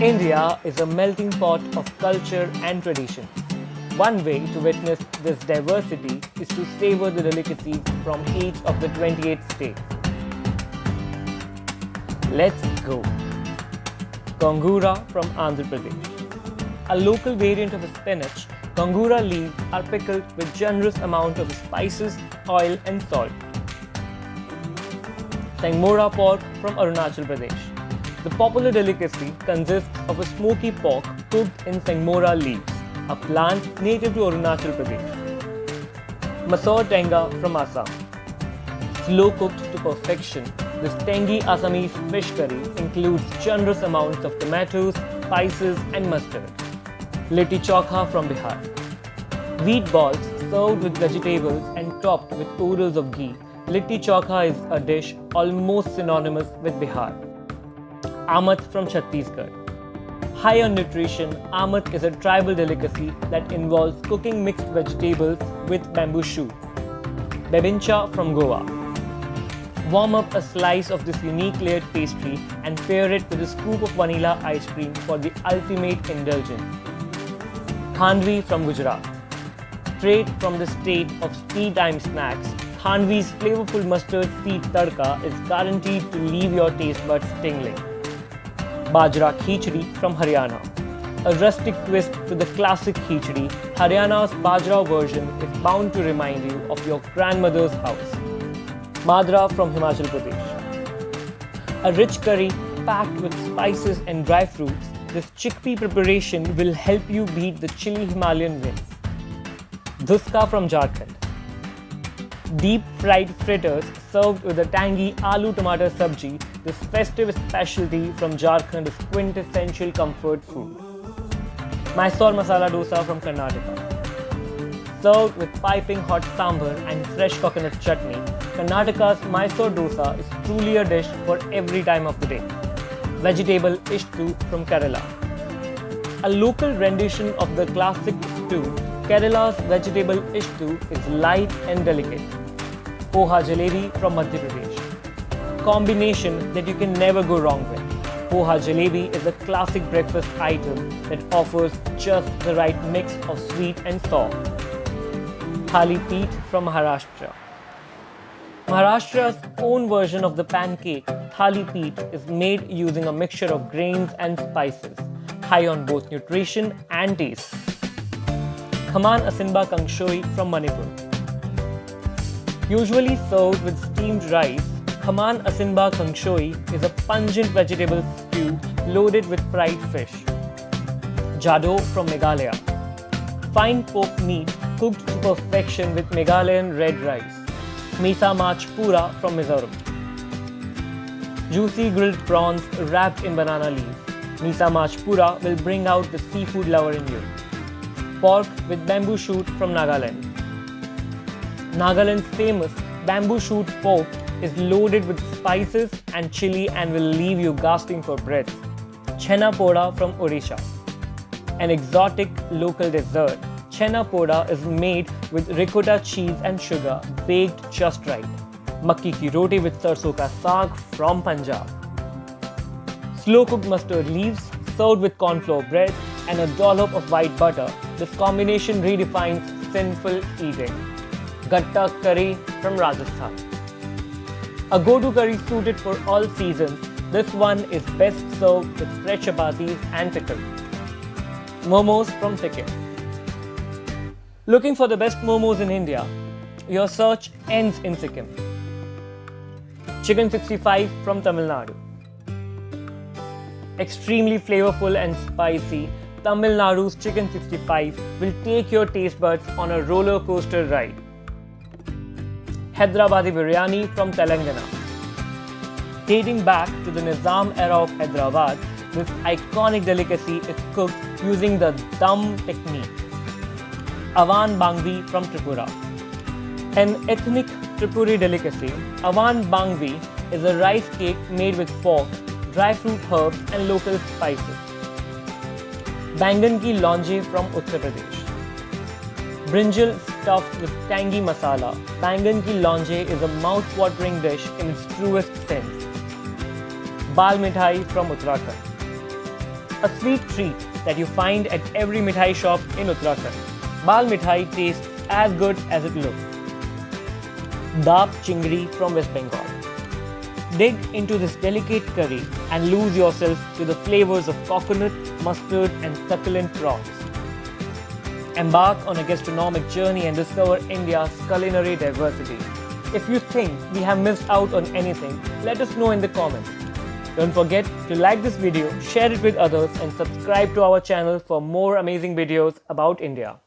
India is a melting pot of culture and tradition. One way to witness this diversity is to savor the delicacies from each of the 28 states. Let's go. Gongura from Andhra Pradesh. A local variant of spinach, Gongura leaves are pickled with generous amount of spices, oil and salt. Sangmora pork from Arunachal Pradesh. The popular delicacy consists of a smoky pork cooked in Sangmora leaves, a plant native to Arunachal Pradesh. Masoor tenga from Assam. Slow cooked to perfection, this tangy Assamese fish curry includes generous amounts of tomatoes, spices and mustard. Litti chokha from Bihar. Wheat balls served with vegetables and topped with oodles of ghee. Litti chokha is a dish almost synonymous with Bihar. Amat from Chhattisgarh. High on nutrition, amat is a tribal delicacy that involves cooking mixed vegetables with bamboo shoots. Bebincha from Goa. Warm up a slice of this unique layered pastry and pair it with a scoop of vanilla ice cream for the ultimate indulgence. Khandvi from Gujarat. Straight from the state of tea time snacks, Khandvi's flavorful mustard seed tadka is guaranteed to leave your taste buds tingling. Bajra khichdi from Haryana. A rustic twist to the classic khichdi, Haryana's Bajra version is bound to remind you of your grandmother's house. Madra from Himachal Pradesh. A rich curry packed with spices and dry fruits, this chickpea preparation will help you beat the chilly Himalayan winds. Dhuska from Jharkhand. Deep fried fritters served with a tangy aloo tomato sabji, this festive specialty from Jharkhand is quintessential comfort food. Mysore masala dosa from Karnataka. Served with piping hot sambar and fresh coconut chutney, Karnataka's Mysore dosa is truly a dish for every time of the day. Vegetable ishtu from Kerala. A local rendition of the classic stew, Kerala's vegetable ishtu is light and delicate. Poha jalebi from Madhya Pradesh. Combination that you can never go wrong with. Poha jalebi is a classic breakfast item that offers just the right mix of sweet and sour. Thali Peeth from Maharashtra. Maharashtra's own version of the pancake, Thali Peeth, is made using a mixture of grains and spices, high on both nutrition and taste. Khaman Asinba Kangshoi from Manipur. Usually served with steamed rice, Khaman Asinba Kangshoi is a pungent vegetable stew loaded with fried fish. Jado from Meghalaya. Fine pork meat cooked to perfection with Meghalayan red rice. Misa Mach Pura from Mizoram. Juicy grilled prawns wrapped in banana leaves. Misa Mach Pura will bring out the seafood lover in you. Pork with bamboo shoot from Nagaland. Nagaland's famous bamboo shoot pork is loaded with spices and chili and will leave you gasping for breath. Chhena poda from Odisha. An exotic local dessert, Chhena poda is made with ricotta cheese and sugar baked just right. Makki ki roti with sarson ka saag from Punjab. Slow cooked mustard leaves served with corn flour bread and a dollop of white butter. This combination redefines sinful eating. Gatta curry from Rajasthan. A go-to curry suited for all seasons, this one is best served with fresh chapatis and pickle. Momos from Sikkim. Looking for the best momos in India? Your search ends in Sikkim. Chicken 65 from Tamil Nadu. Extremely flavorful and spicy, Tamil Nadu's Chicken 65 will take your taste buds on a roller coaster ride. Hyderabadi biryani from Telangana. Dating back to the Nizam era of Hyderabad, this iconic delicacy is cooked using the dum technique. Awan Bangvi from Tripura. An ethnic Tripuri delicacy, Awan Bangvi is a rice cake made with pork, dry fruit herbs and local spices. Bangan ki lonje from Uttar Pradesh. Brinjal stuffed with tangy masala, Bangan ki lonje is a mouth-watering dish in its truest sense. Bal mithai from Uttarakhand. a sweet treat that you find at every mithai shop in Uttarakhand. Bal mithai tastes as good as it looks. Daap chingri from West Bengal. Dig into this delicate curry and lose yourself to the flavors of coconut, mustard and succulent prawns. Embark on a gastronomic journey and discover India's culinary diversity. If you think we have missed out on anything, let us know in the comments. Don't forget to like this video, share it with others and subscribe to our channel for more amazing videos about India.